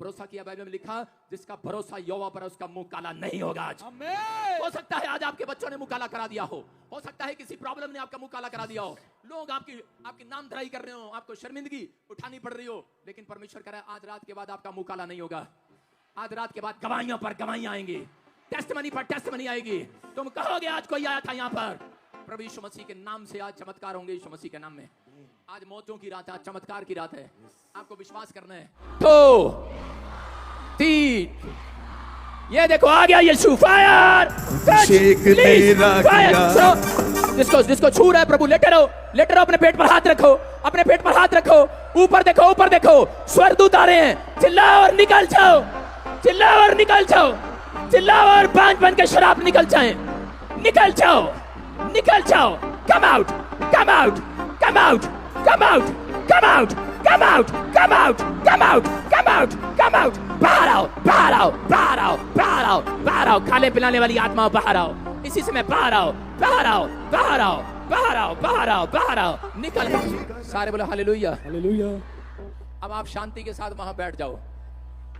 भरोसा किया, बाइबल में लिखा जिसका भरोसा यहोवा पर है उसका मुंह काला नहीं होगा। आज आमीन। हो सकता है आज आपके बच्चों ने मुंह काला करा दिया हो सकता है किसी प्रॉब्लम ने आपका मुंह काला करा दिया हो, लोग आपकी नामधराई कर रहे हो, आपको शर्मिंदगी उठानी पड़ रही हो, लेकिन परमेश्वर कह रहा है आज रात के बाद आपका मुंह काला नहीं होगा। आज रात के बाद गवाहियों पर गवाहियां आएंगी, टेस्टमनी पर टेस्टमनी आएगी। तुम कहोगे आज कोई आया था यहाँ पर, प्रभु यीशु मसीह के नाम से आज चमत्कार होंगे। यीशु मसीह के नाम में आज मौतों की रात है, आज चमत्कार की रात है। आपको विश्वास करना है। तो 3 ये देखो आ गया यीशु, फायर जिसको छू रहा है प्रभु लेटे रहो, अपने पेट पर हाथ रखो, अपने पेट पर हाथ रखो, ऊपर देखो, ऊपर देखो, स्वर्गदूत आ रहे हैं। चिल्लाओ और निकल जाओ, चिल्लाओ और निकल जाओ, चिल्लाओ और बांझ बन के शराब निकल जाए, निकल जाओ, निकल जाओ। Come out, come out, come out, come out, come out, come out, come out, come out, come out, come out. बाहर आओ, बाहर आओ, बाहर आओ, बाहर आओ, बाहर आओ। खाने पिलाने वाली आत्माओं बाहर आओ, इसी समय बाहर आओ, बाहर आओ, बाहर आओ, बाहर आओ, बाहर आओ, बाहर आओ, निकल। सारे बोलो हालेलुया, हालेलुया। अब आप शांति के साथ वहां बैठ जाओ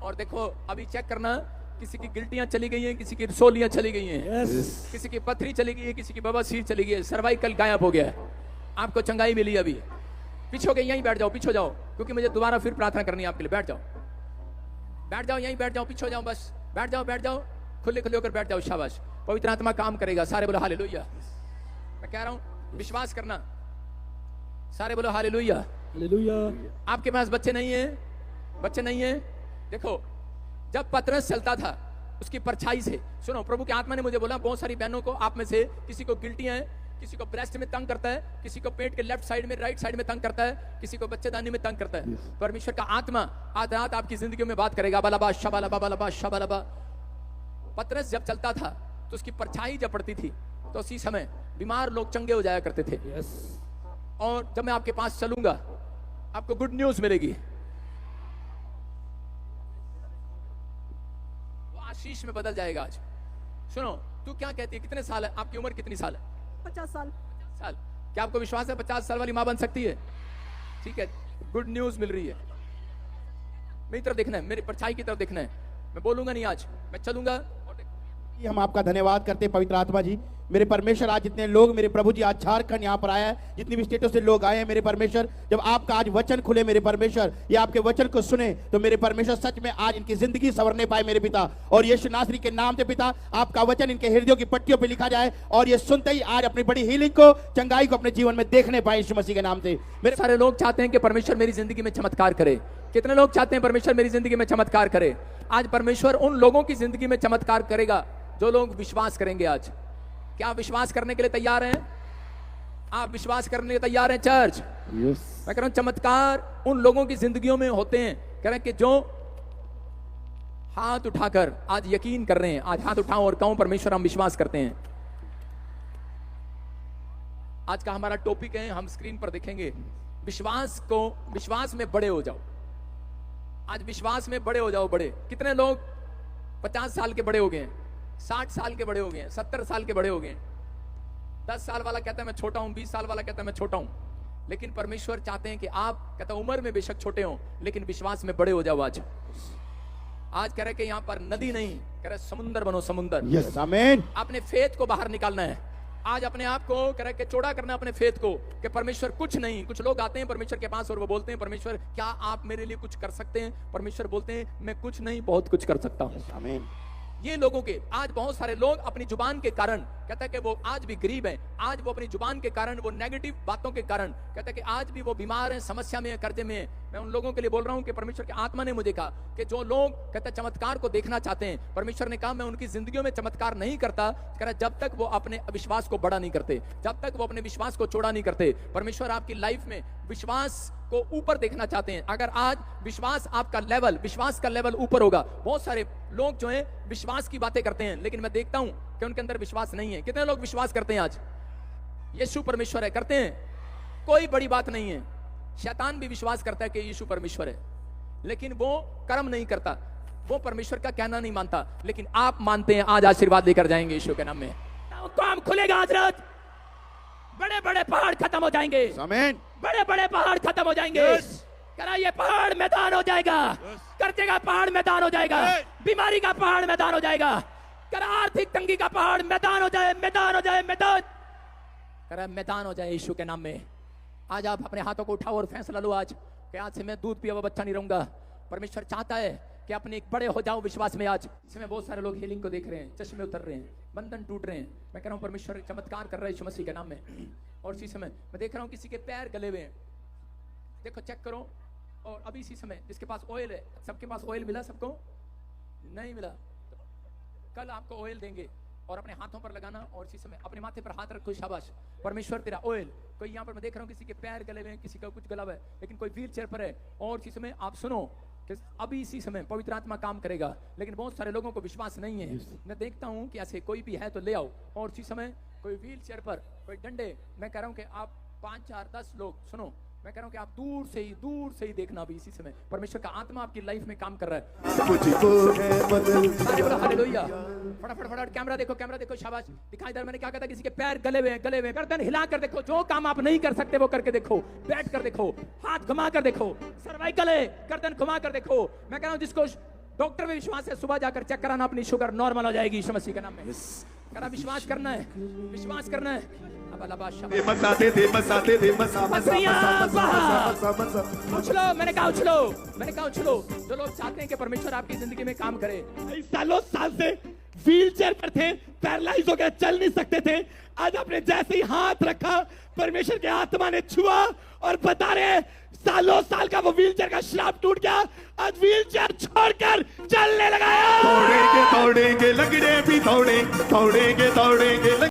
और देखो, अभी चेक करना, किसी की गिल्टियां चली गई हैं, किसी की रसोलियां चली गई हैं, किसी की पथरी चली गई है, किसी की बवासीर चली गई है, सर्वाइकल गायब हो गया है, आपको चंगाई मिली। अभी पीछे हो गए, यहीं बैठ जाओ, पीछे जाओ, क्योंकि मुझे दोबारा फिर प्रार्थना करनी है आपके लिए। बैठ जाओ, बैठ जाओ, यहीं बैठ जाओ, पीछे हो जाओ, बस बैठ जाओ, बैठ जाओ, खुले खुले होकर बैठ जाओ। शाबाश, पवित्र आत्मा काम करेगा। सारे बोलो हालेलुया। मैं कह रहा हूं विश्वास करना। सारे बोलो हालेलुया, हालेलुया। आपके पास बच्चे नहीं है, बच्चे नहीं है। देखो, जब पतरस चलता था उसकी परछाई से, सुनो, प्रभु की आत्मा ने मुझे बोला बहुत सारी बहनों को, आप में से किसी को गिल्टियां हैं, किसी को ब्रेस्ट में तंग करता है, किसी को पेट के लेफ्ट साइड में, राइट साइड में तंग करता है, किसी को बच्चेदानी में तंग करता है। परमेश्वर का आत्मा आज रात आपकी जिंदगी में बात करेगा। बलबा शबलबा बलबा शबलबा। पतरस जब चलता था तो उसकी परछाई जब पड़ती थी तो उसी समय बीमार लोग चंगे हो जाया करते थे। और जब मैं आपके पास चलूंगा आपको गुड न्यूज मिलेगी, वो आशीष में बदल जाएगा। आज सुनो, तू क्या कहती है, कितने साल है आपकी उम्र, कितनी साल है? 50 साल। 50 साल। क्या आपको विश्वास है 50 साल वाली मां बन सकती है? ठीक है, गुड न्यूज मिल रही है। मेरी तरफ देखना है, मेरी परछाई की तरफ देखना है। मैं बोलूंगा नहीं, आज मैं चलूंगा। हम आपका धन्यवाद करते हैं पवित्र आत्मा जी। मेरे परमेश्वर, आज जितने लोग मेरे प्रभु जी आज झारखंड यहाँ पर आया है, जितनी भी स्टेटों से लोग आए हैं मेरे परमेश्वर, जब आपका आज वचन खुले मेरे परमेश्वर, ये आपके वचन को सुने तो मेरे परमेश्वर सच में आज इनकी जिंदगी संवरने पाए मेरे पिता। और यीशु नासरी के नाम से पिता, आपका वचन इनके हृदयों की पट्टियों पर लिखा जाए और ये सुनते ही आज अपनी बड़ी हीलिंग को, चंगाई को अपने जीवन में देखने पाए यीशु मसीह के नाम से। मेरे सारे लोग चाहते हैं कि परमेश्वर मेरी जिंदगी में चमत्कार करे। कितने लोग चाहते हैं परमेश्वर मेरी जिंदगी में चमत्कार करे? आज परमेश्वर उन लोगों की जिंदगी में चमत्कार करेगा जो लोग विश्वास करेंगे। आज क्या आप विश्वास करने के लिए तैयार हैं? आप विश्वास करने के लिए तैयार हैं चर्च? मैं कह रहा हूं चमत्कार उन लोगों की जिंदगियों में होते हैं, कह रहे हैं कि जो हाथ उठाकर आज यकीन कर रहे हैं। आज हाथ उठाओ और कहो परमेश्वर हम विश्वास करते हैं। आज का हमारा टॉपिक है, हम स्क्रीन पर देखेंगे, विश्वास में बड़े हो जाओ। आज विश्वास में बड़े हो जाओ। बड़े कितने लोग 50 साल के बड़े हो गए, 60 साल के बड़े हो गए, 70 साल के बड़े हो गए। 10 साल वाला कहता है मैं छोटा हूं, 20 साल वाला कहता है मैं छोटा हूं। लेकिन परमेश्वर चाहते हैं कि आप, कहता है उम्र में बेशक छोटे हो लेकिन विश्वास में बड़े हो जाओ। आज कह रहे कि यहां पर नदी नहीं, कह रहे समुंदर बनो, समुंदर। यस, आमीन। अपने फेथ को बाहर निकालना है। आज अपने आप को कह रहे कि चौड़ा करना अपने फेथ को, कि परमेश्वर कुछ नहीं। कुछ लोग आते हैं परमेश्वर के पास और वो बोलते हैं परमेश्वर क्या आप मेरे लिए कुछ कर सकते हैं? परमेश्वर बोलते हैं मैं कुछ नहीं बहुत कुछ कर सकता हूं। आमीन। ये लोगों के आज बहुत सारे लोग अपनी जुबान के कारण, कहता है कि वो आज भी गरीब हैं, आज वो अपनी जुबान के कारण, वो नेगेटिव बातों के कारण, कहता है कि आज भी वो बीमार हैं, समस्या में है, कर्जे में है। मैं उन लोगों के लिए बोल रहा हूं कि परमेश्वर के आत्मा ने मुझे कहा कि जो लोग कहता है चमत्कार को देखना चाहते हैं, परमेश्वर ने कहा मैं उनकी जिंदगियों में चमत्कार नहीं करता, कह रहा जब तक वो अपने विश्वास को बड़ा नहीं करते, जब तक वो अपने विश्वास को चौड़ा नहीं करते। परमेश्वर आपकी लाइफ में विश्वास को ऊपर देखना चाहते हैं। अगर आज विश्वास आपका लेवल, विश्वास का लेवल ऊपर होगा। बहुत सारे लोग जो हैं विश्वास की बातें करते हैं लेकिन मैं देखता हूं कि उनके अंदर विश्वास नहीं है। कितने लोग विश्वास करते हैं आज यीशु परमेश्वर है? करते हैं, कोई बड़ी बात नहीं है। शैतान भी विश्वास करता है कि यीशु परमेश्वर है लेकिन वो कर्म नहीं करता, वो परमेश्वर का कहना नहीं मानता। लेकिन आप मानते हैं, आज आशीर्वाद लेकर जाएंगे यीशु के नाम में। काम खुलेगा आज रात, बड़े बड़े पहाड़ खत्म हो जाएंगे, आमीन। बड़े बड़े पहाड़ खत्म हो जाएंगे। करा ये पहाड़ मैदान हो जाएगा, कर्जे का पहाड़ मैदान हो जाएगा, बीमारी का पहाड़ मैदान हो जाएगा, करा आर्थिक तंगी का पहाड़ मैदान हो जाए, मैदान हो जाए, मैदान करा मैदान हो जाए यीशु के नाम में। आज आप अपने हाथों को उठाओ और फैसला लो आज कि आज से मैं दूध पिया हुआ बच्चा नहीं रहूंगा। परमेश्वर चाहता है कि अपने एक बड़े हो जाओ विश्वास में। आज इसमें बहुत सारे लोग हीलिंग को देख रहे हैं, चश्मे उतर रहे हैं, बंधन टूट रहे हैं। मैं कह रहा हूँ परमेश्वर चमत्कार कर रहा है यीशु मसीह के नाम में। और इसी समय मैं देख रहा हूँ किसी के पैर गले हुए हैं, देखो चेक करो। और अभी इसी समय जिसके पास ऑयल है, सबके पास ऑयल मिला? सबको नहीं मिला? कल आपको ऑयल देंगे और अपने हाथों पर लगाना और इसी समय अपने माथे पर हाथ रखो। शाबाश, परमेश्वर तेरा ऑयल। कोई यहाँ पर मैं देख रहा हूँ किसी के पैर गले हुए हैं, किसी का कुछ गला हुआ है, लेकिन कोई व्हील चेयर पर है। और इसी समय आप सुनो कि अभी इसी समय पवित्र आत्मा काम करेगा, लेकिन बहुत सारे लोगों को विश्वास नहीं है। मैं देखता हूँ कि ऐसे कोई भी है तो ले आओ। और इसी समय कोई व्हील चेयर पर, कोई डंडे। मैं कह रहा हूँ कि आप 5, 4, 10 लोग सुनो, मैं कह रहा हूँ कि आप दूर से ही देखना। अभी इसी समय परमेश्वर का आत्मा आपकी लाइफ में काम कर रहा है। हालेलुया। फटाफट कैमरा देखो, शाबाश। दिखाई दे, मैंने क्या कहा था? किसी के पैर गले हुए हैं, गर्दन हिला कर देखो। जो काम आप नहीं कर सकते वो करके देखो, बैठ कर देखो, हाथ घुमा कर देखो, सर्वाइकल है, गर्दन घुमा कर देखो। मैं कह रहा हूँ जिसको डॉक्टर में विश्वास है सुबह जाकर चेक कराना, अपनी शुगर नॉर्मल हो जाएगी यीशु मसीह के नाम में। करा विश्वास करना है, विश्वास करना है। उछलो, मैंने कहा उछलो। जो लोग चाहते हैं कि परमेश्वर आपकी जिंदगी में काम करे। सालों साल से व्हील चेयर पर थे, पैरालाइज हो गए, चल नहीं सकते थे। आज आपने जैसे ही हाथ रखा, परमेश्वर के आत्मा ने छुआ और बता रहे सालों साल का वो व्हील चेयर का श्राप टूट गया। आज व्हील चेयर छोड़कर चलने लगाया। दौड़ेंगे लगड़े भी दौड़ेंगे